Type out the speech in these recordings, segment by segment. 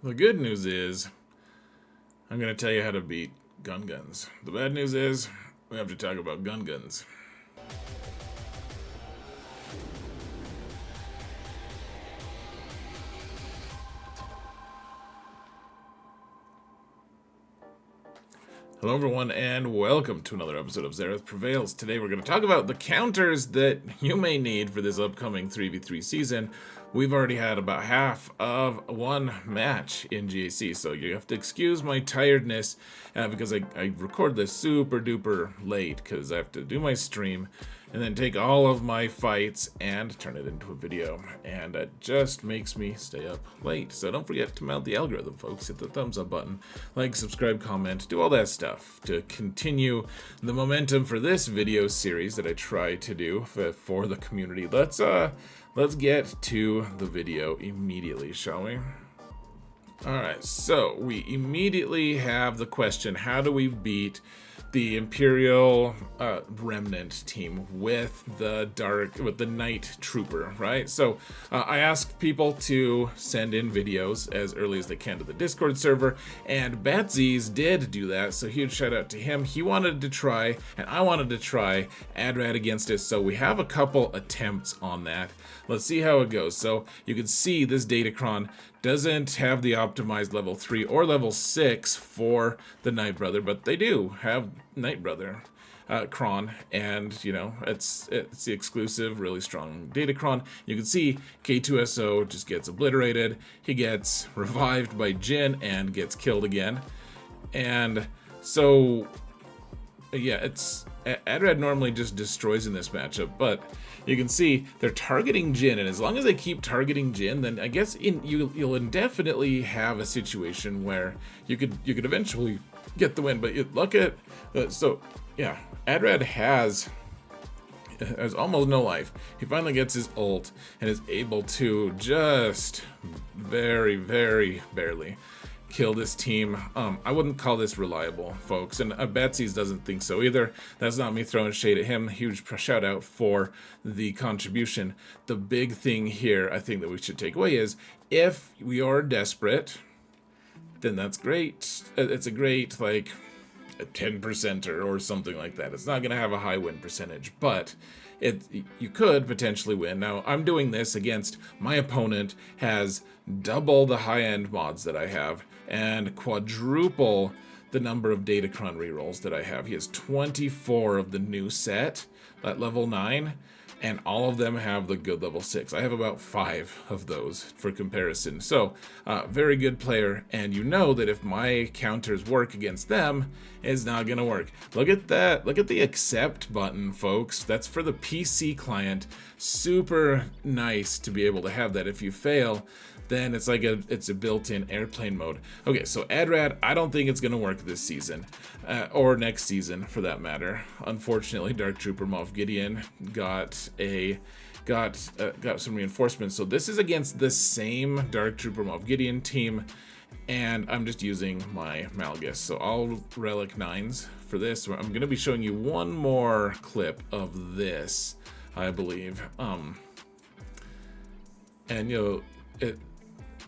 The good news is, I'm going to tell you how to beat guns. The bad news is, we have to talk about guns. Hello everyone and welcome to another episode of Xerath Prevails. Today we're going to talk about the counters that you may need for this upcoming 3v3 season. We've already had about half of one match in GAC, so you have to excuse my tiredness because I record this super duper late because I have to do my stream and then take all of my fights and turn it into a video, and it just makes me stay up late. So don't forget to mount the algorithm, folks. Hit the thumbs up button, like, subscribe, comment, do all that stuff to continue the momentum for this video series that I try to do for the community. Let's get to the video immediately, shall we? Alright, so we immediately have the question, how do we beat the Imperial Remnant team with the Night Trooper, right? So I asked people to send in videos as early as they can to the Discord server, and BATZYS did do that, so huge shout out to him. He wanted to try, and I wanted to try AdRad against it, so we have a couple attempts on that. Let's see how it goes. So you can see this Datacron doesn't have the optimized level 3 or level 6 for the Night Brother, but they do have Night Brother Cron, and you know, it's the exclusive really strong Datacron. You can see K2SO just gets obliterated. He gets revived by Jin and gets killed again. And so yeah, it's AdRad normally just destroys in this matchup, but you can see they're targeting Jin, and as long as they keep targeting Jin, then I guess you'll indefinitely have a situation where you could eventually get the win. But you look at so yeah, AdRad has almost no life. He finally gets his ult and is able to just very barely kill this team. I wouldn't call this reliable, folks, and BATZYS doesn't think so either. That's not me throwing shade at him. Huge shout out for the contribution. The big thing here I think that we should take away is, if we are desperate, then that's great. It's a great, like, a 10%er or something like that. It's not going to have a high win percentage, but you could potentially win. Now, I'm doing this against my opponent has double the high-end mods that I have and quadruple the number of Datacron rerolls that I have. He has 24 of the new set at level 9, and all of them have the good level 6. I have about 5 of those for comparison. So, very good player, and you know that if my counters work against them, it's not gonna work. Look at that. Look at the accept button, folks. That's for the PC client. Super nice to be able to have that. If you fail, then it's like it's a built-in airplane mode. Okay, so AdRad, I don't think it's gonna work this season, or next season for that matter. Unfortunately, Dark Trooper Moff Gideon got some reinforcements. So this is against the same Dark Trooper Moff Gideon team, and I'm just using my Malgus. So all Relic 9s for this. I'm gonna be showing you one more clip of this, I believe. And you know,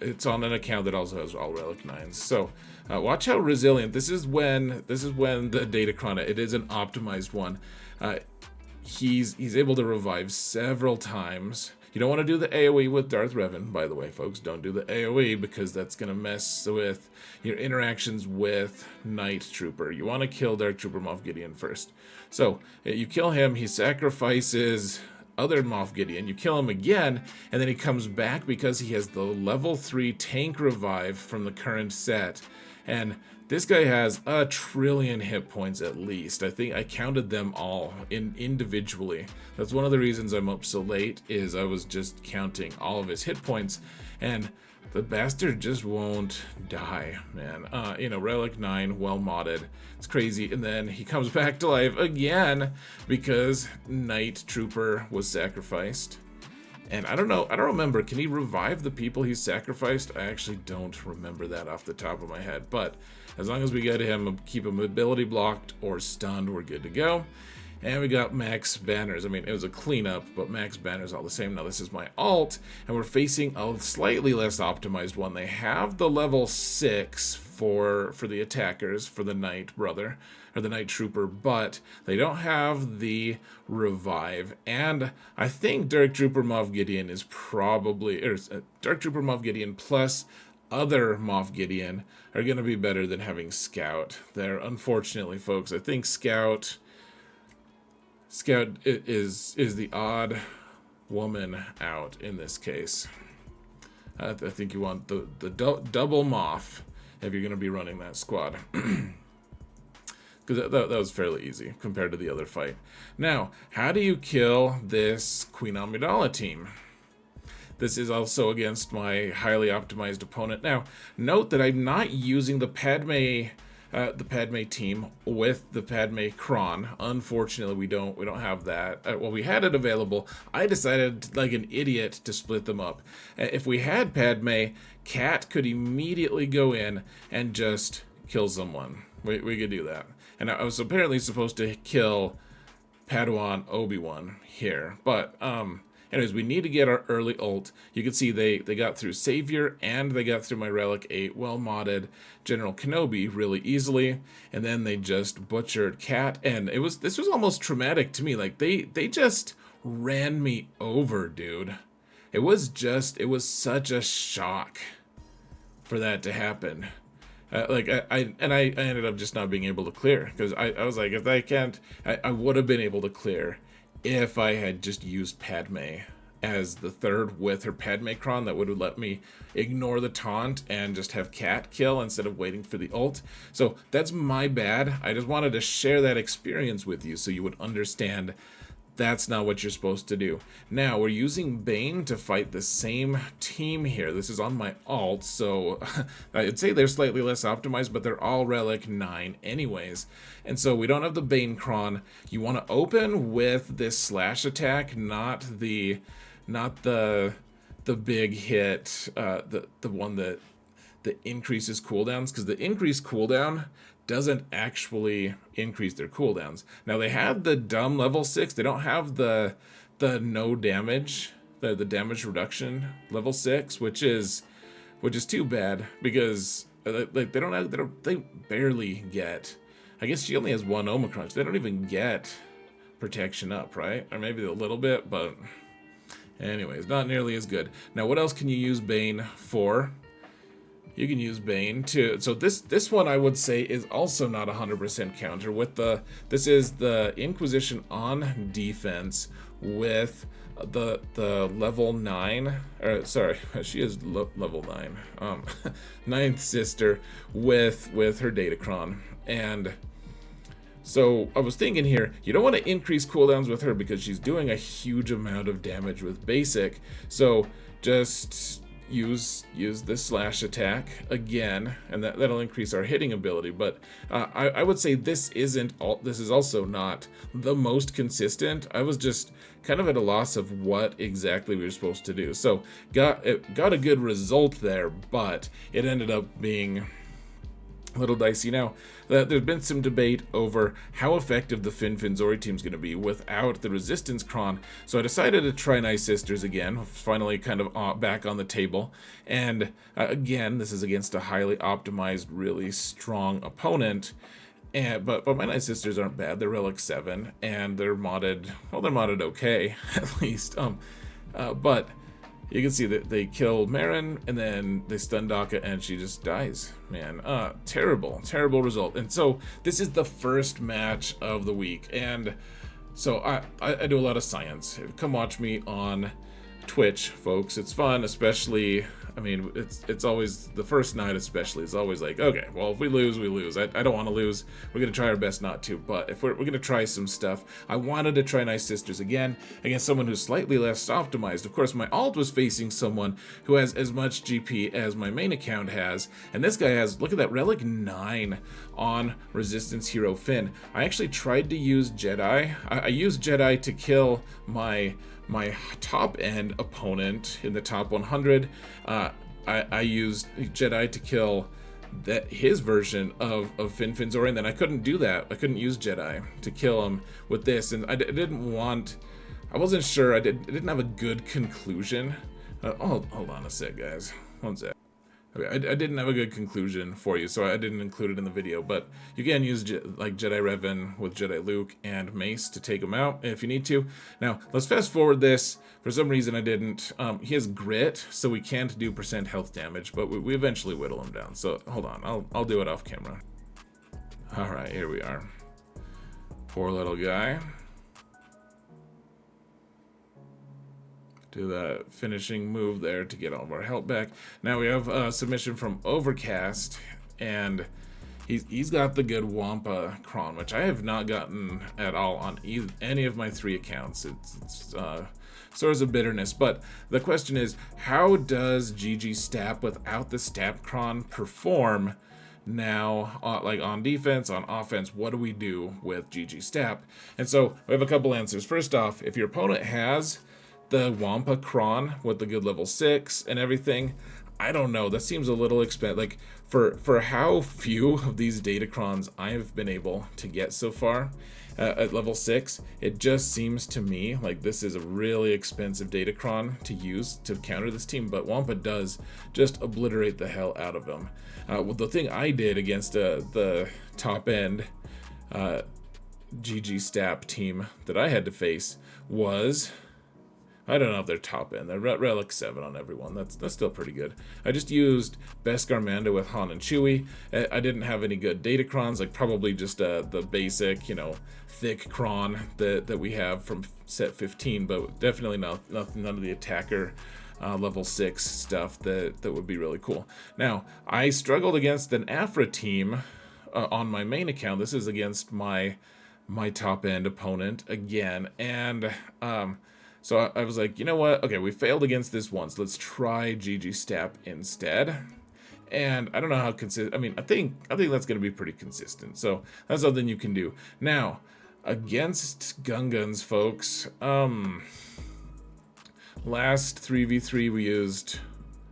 it's on an account that also has all Relic 9s. So watch how resilient this is when the Datacron, it is an optimized one. He's able to revive several times. You don't want to do the AoE with Darth Revan, by the way, folks. Don't do the AoE because that's going to mess with your interactions with Night Trooper. You want to kill Dark Trooper Moff Gideon first. So you kill him, he sacrifices other Moff Gideon, you kill him again, and then he comes back because he has the level 3 tank revive from the current set. And this guy has 1 trillion hit points at least. I think I counted them all individually. That's one of the reasons I'm up so late, is I was just counting all of his hit points, and the bastard just won't die, man. You know, Relic 9, well modded. It's crazy. And then he comes back to life again because Night Trooper was sacrificed. And I don't know, I don't remember, can he revive the people he sacrificed? I actually don't remember that off the top of my head. But as long as we get him, keep him ability blocked or stunned, we're good to go. And we got max banners. I mean, it was a cleanup, but max banners all the same. Now this is my alt, and we're facing a slightly less optimized one. They have the level 6 for the attackers, for the Knight Brother, or the Knight Trooper, but they don't have the revive. And I think Dark Trooper Moff Gideon is probably, or Dark Trooper Moff Gideon plus other Moff Gideon are going to be better than having Scout there. Unfortunately, folks, I think Scout is the odd woman out in this case. I think you want the double Moff if you're going to be running that squad. Because that was fairly easy compared to the other fight. Now, how do you kill this Queen Amidala team? This is also against my highly optimized opponent. Now, note that I'm not using the Padme team with the Padme Cron. Unfortunately, we don't have that. Well, we had it available. I decided, like an idiot, to split them up. If we had Padme, Cat could immediately go in and just kill someone. We could do that. And I was apparently supposed to kill Padawan Obi-Wan here. But, anyways, we need to get our early ult. You can see they got through Savior and they got through my Relic 8 well-modded General Kenobi really easily. And then they just butchered Cat. And this was almost traumatic to me. Like, they just ran me over, dude. It was such a shock for that to happen. I ended up just not being able to clear, because I was like, if I can't, I would have been able to clear if I had just used Padme as the third with her Padme Cron. That would have let me ignore the taunt and just have Cat kill instead of waiting for the ult. So that's my bad. I just wanted to share that experience with you so you would understand that's not what you're supposed to do. Now, we're using Bane to fight the same team here. This is on my alt, so I'd say they're slightly less optimized, but they're all Relic 9 anyways. And so we don't have the Bane Cron. You want to open with this slash attack, not the big hit, the one that increases cooldowns, because the increased cooldown doesn't actually increase their cooldowns. Now, they have the dumb level 6. They don't have the no damage, the damage reduction level 6, which is too bad, because like they barely get. I guess she only has one Omicron. So they don't even get protection up, right? Or maybe a little bit, but anyways, not nearly as good. Now, what else can you use Bane for? You can use Bane too. So this one I would say is also not 100% counter with this is the Inquisition on defense with the level 9, or sorry, she is level 9. Ninth sister with her Datacron. And so I was thinking here, you don't want to increase cooldowns with her because she's doing a huge amount of damage with basic. So just use this slash attack again, and that'll increase our hitting ability. But I would say this is also not the most consistent. I was just kind of at a loss of what exactly we were supposed to do. So got a good result there, but it ended up being a little dicey. Now, there's been some debate over how effective the Fin Zori team is going to be without the Resistance Cron, so I decided to try Nice Sisters again, finally kind of back on the table. And again, this is against a highly optimized, really strong opponent. But my Nice Sisters aren't bad. They're Relic 7, and they're modded, well, they're modded okay, at least. But you can see that they kill Merrin, and then they stun Daka, and she just dies. Man, terrible result. And so this is the first match of the week, and so I do a lot of science. Come watch me on Twitch, folks. It's fun, especially, I mean, it's always, the first night especially, it's always like, okay, well, if we lose, we lose. I don't want to lose. We're going to try our best not to, but if we're going to try some stuff, I wanted to try Nice Sisters again against someone who's slightly less optimized. Of course, my alt was facing someone who has as much GP as my main account has, and this guy has, look at that, Relic 9 on Resistance Hero Finn. I actually tried to use Jedi. I used Jedi to kill my top end opponent in the top 100. I used Jedi to kill that his version of Finfin's Ori, and then I couldn't do that. I couldn't use Jedi to kill him with this, and I didn't want. I wasn't sure. I didn't have a good conclusion. Hold on a sec, guys. One sec. Okay, I didn't have a good conclusion for you, so I didn't include it in the video. But you can use like Jedi Revan with Jedi Luke and Mace to take him out if you need to. Now let's fast forward this. For some reason I didn't. He has grit, so we can't do % health damage, but we eventually whittle him down. So hold on, I'll do it off camera. All right, here we are. Poor little guy. Do the finishing move there to get all of our health back. Now we have a submission from Overcast, and he's got the good Wampa Cron, which I have not gotten at all on any of my 3 accounts. It's source of bitterness. But the question is, how does GG STAP without the STAP Cron perform now, like on defense, on offense? What do we do with GG STAP? And so we have a couple answers. First off, if your opponent has the Wampa Cron with the good level 6 and everything, I don't know, that seems a little expensive. Like for how few of these Datacrons I have been able to get so far at level 6, it just seems to me like this is a really expensive Datacron to use to counter this team. But Wampa does just obliterate the hell out of them. Well, the thing I did against the top end GG STAP team that I had to face was, I don't know if they're top end. They're Relic 7 on everyone. That's still pretty good. I just used Beskar Mando with Han and Chewie. I didn't have any good Datacrons, like probably just the basic, you know, thick Cron that we have from set 15, but definitely none of the attacker level 6 stuff that would be really cool. Now, I struggled against an Aphra team on my main account. This is against my top end opponent again, and so I was like, you know what? Okay, we failed against this once. Let's try GG STAP instead. And I don't know how consistent. I mean, I think that's going to be pretty consistent. So that's something you can do. Now, against Gungans, folks. Last 3v3 we used.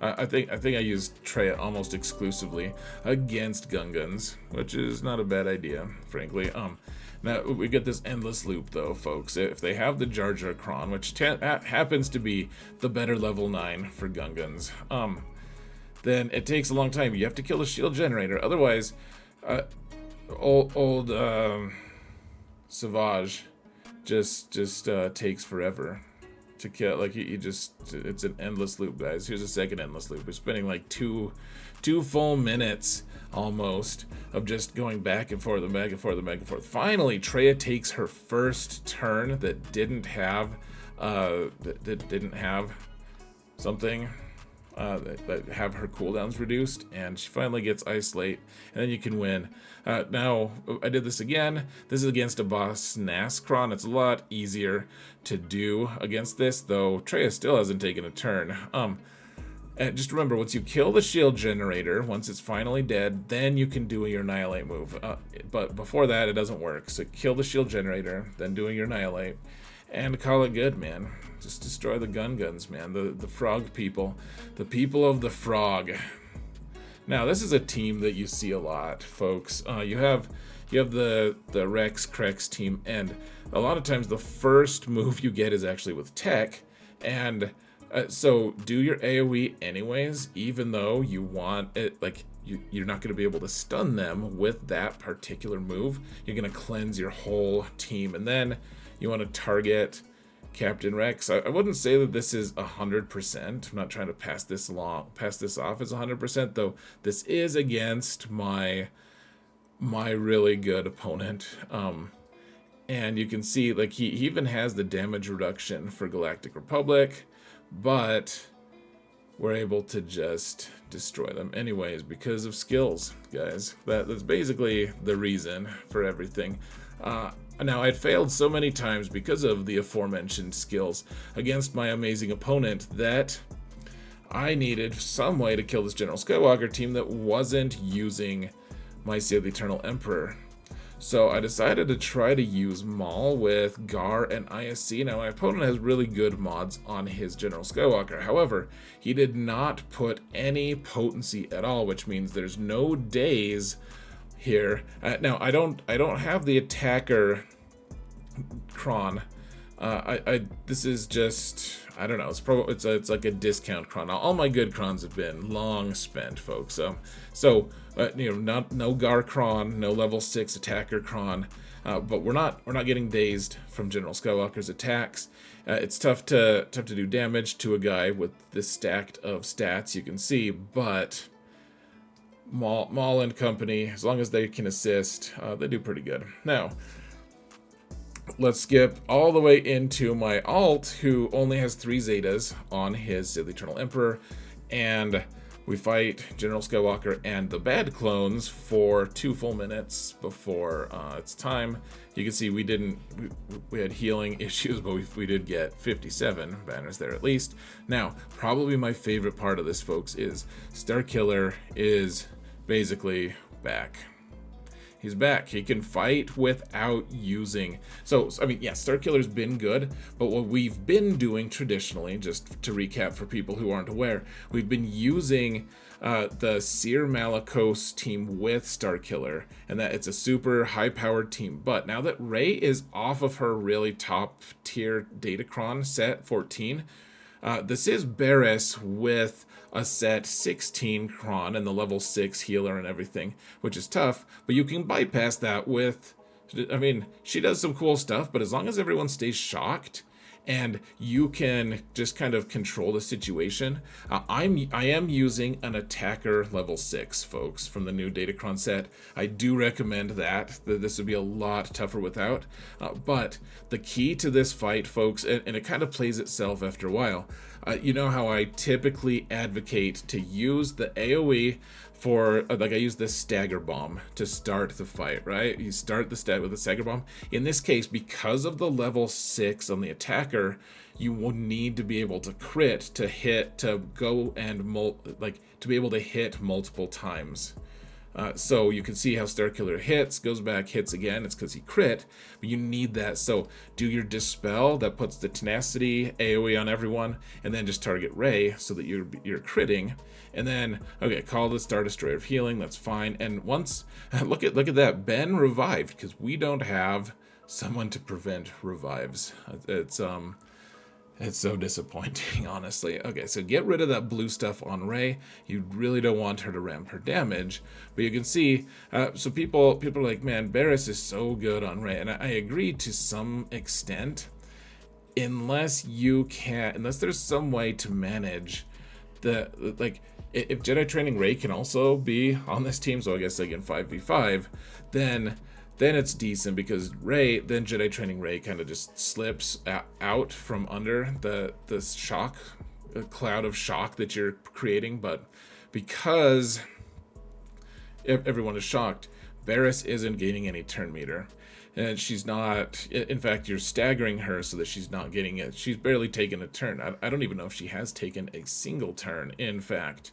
I think I used Traya almost exclusively against Gungans, which is not a bad idea, frankly. Now, we get this endless loop, though, folks. If they have the Jar Jar Cron, which happens to be the better level 9 for Gungans, then it takes a long time. You have to kill the shield generator. Otherwise, old Savage just takes forever to kill. Like, it's an endless loop, guys. Here's a second endless loop. We're spending like two full minutes almost of just going back and forth and back and forth and back and forth. Finally, Traya takes her first turn that didn't have something that have her cooldowns reduced, and she finally gets Isolate, and then you can win. Now, I did this again. This is against a boss Nass Cron. It's a lot easier to do against this, though Traya still hasn't taken a turn. And just remember, once you kill the shield generator, once it's finally dead, then you can do your Annihilate move. But before that, it doesn't work. So kill the shield generator, then doing your Annihilate, and call it good, man. Just destroy the Gungans, man. The frog people. The people of the frog. Now, this is a team that you see a lot, folks. You have the CREX team, and a lot of times the first move you get is actually with tech, and so do your AoE anyways, even though you want it, like, you're not going to be able to stun them with that particular move. You're going to cleanse your whole team, and then you want to target Captain Rex. I wouldn't say that this is 100%. I'm not trying to pass this off as 100%, though. This is against my really good opponent. And you can see, like, he even has the damage reduction for Galactic Republic, but we're able to just destroy them anyways because of skills, guys. That's basically the reason for everything. Now, I'd failed so many times because of the aforementioned skills against my amazing opponent that I needed some way to kill this General Skywalker team that wasn't using my Seal the Eternal Emperor. So I decided to try to use Maul with Gar and ISC. Now my opponent has really good mods on his General Skywalker. However, he did not put any potency at all, which means there's no days here. Now I don't have the attacker Cron. This is just, I don't know, it's like a discount Cron. All my good Crons have been long spent, folks. You know, no Gar Cron, no level 6 attacker Cron, but we're not getting dazed from General Skywalker's attacks. It's tough to do damage to a guy with this stacked of stats, you can see, but Maul and company, as long as they can assist, they do pretty good. Now, let's skip all the way into my alt, who only has 3 Zetas on his Sith Eternal Emperor, and we fight General Skywalker and the bad clones for 2 full minutes before it's time. You can see we had healing issues, but we did get 57 banners there at least. Now, probably my favorite part of this, folks, is Starkiller is basically back. He's back. He can fight without using... So I mean, yeah, Starkiller's been good, but what we've been doing traditionally, just to recap for people who aren't aware, we've been using the Seer Malicos team with Starkiller, and that it's a super high-powered team. But now that Rey is off of her really top-tier Datacron set, 14, this is Barriss with a set 16 Cron and the level 6 healer and everything, which is tough, but you can bypass that with, I mean, she does some cool stuff, but as long as everyone stays shocked and you can just kind of control the situation. I am using an attacker level 6, folks, from the new Datacron set. I do recommend that. This would be a lot tougher without. But the key to this fight, folks, and it kind of plays itself after a while. You know how I typically advocate to use the AoE for, like I use this stagger bomb to start the fight, right? You start the stat with a stagger bomb. In this case, because of the level 6 on the attacker, you will need to be able to crit to hit, to go and to be able to hit multiple times. So you can see how Starkiller hits, goes back, hits again. It's because he crit, but you need that. So do your Dispel, that puts the tenacity AoE on everyone, and then just target Rey so that you're critting. And then, okay, call the Star Destroyer of Healing, that's fine. And once, look at that, Ben revived, because we don't have someone to prevent revives. It's so disappointing, honestly. Okay, so get rid of that blue stuff on Rey. You really don't want her to ramp her damage. But you can see, so people are like, man, Barriss is so good on Rey. And I agree to some extent, unless there's some way to manage if Jedi Training Rey can also be on this team, so I guess like in 5v5, then it's decent, because then Jedi Training Rey kind of just slips out from under the shock, cloud of shock that you're creating. But because everyone is shocked, Barriss isn't gaining any turn meter. And she's not, in fact, you're staggering her so that she's not getting it. She's barely taken a turn. I don't even know if she has taken a single turn, in fact.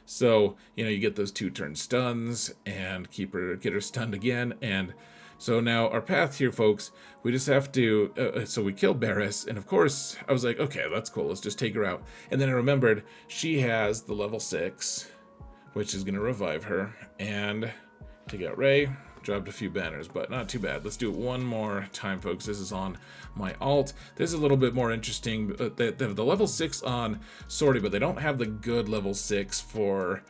So, you get those 2-turn stuns and get her stunned again. And so now our path here, folks, we just have to, so we kill Barriss, and of course, I was like, okay, that's cool, let's just take her out. And then I remembered she has the level 6, which is going to revive her, and take out Rey, dropped a few banners, but not too bad. Let's do it one more time, folks. This is on my alt. This is a little bit more interesting. They have the level 6 on Sortie, but they don't have the good level 6 for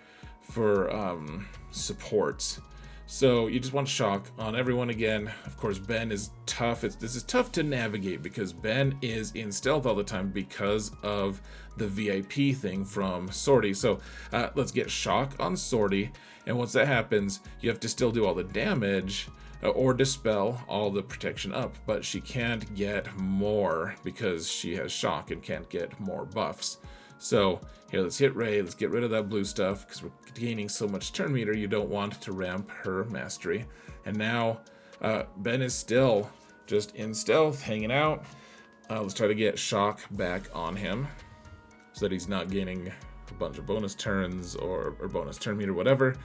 supports. So you just want shock on everyone again. Of course, Ben is tough. This is tough to navigate because Ben is in stealth all the time because of the VIP thing from Sortie. So let's get shock on Sortie. And once that happens, you have to still do all the damage or dispel all the protection up. But she can't get more because she has shock and can't get more buffs. So here, let's hit Rey. Let's get rid of that blue stuff because we're gaining so much turn meter. You don't want to ramp her mastery. And now Ben is still just in stealth, hanging out. Let's try to get shock back on him so that he's not gaining a bunch of bonus turns or bonus turn meter, whatever.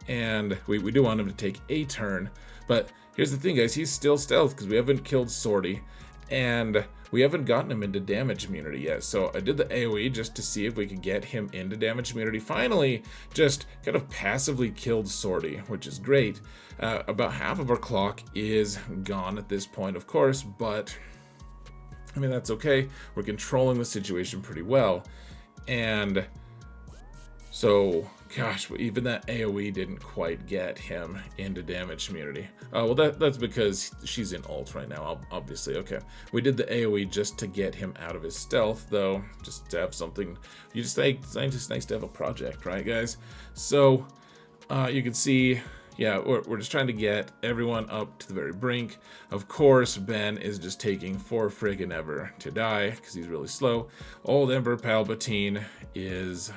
And we do want him to take a turn. But here's the thing, guys. He's still stealth because we haven't killed Sortie. And we haven't gotten him into damage immunity yet. So I did the AoE just to see if we could get him into damage immunity. Finally, just kind of passively killed Sortie, which is great. About half of our clock is gone at this point, of course. But, I mean, that's okay. We're controlling the situation pretty well. And so, gosh, even that AoE didn't quite get him into damage immunity. Well, that's because she's in ult right now, obviously. Okay, we did the AoE just to get him out of his stealth, though, just to have something. You just think it's nice to have a project, right, guys? So, you can see, yeah, we're just trying to get everyone up to the very brink. Of course, Ben is just taking for friggin' ever to die because he's really slow. Old Emperor Palpatine is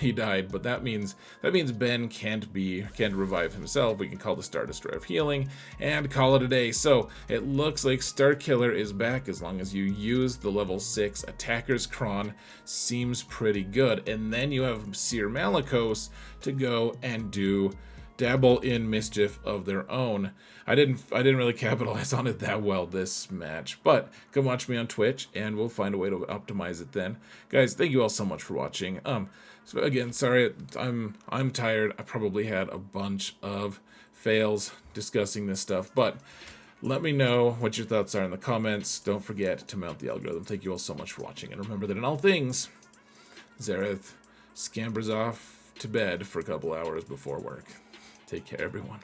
he died, but that means Ben can't revive himself. We can call the Star Destroyer of Healing and call it a day. So it looks like Starkiller is back as long as you use the level 6 Attacker's Cron. Seems pretty good. And then you have Seer Malicos to go and dabble in mischief of their own. I didn't really capitalize on it that well this match, but come watch me on Twitch and we'll find a way to optimize it then. Guys, thank you all so much for watching. So again, sorry, I'm tired. I probably had a bunch of fails discussing this stuff, but let me know what your thoughts are in the comments. Don't forget to mount the algorithm. Thank you all so much for watching, and remember that in all things, Xerath scampers off to bed for a couple hours before work. Take care, everyone.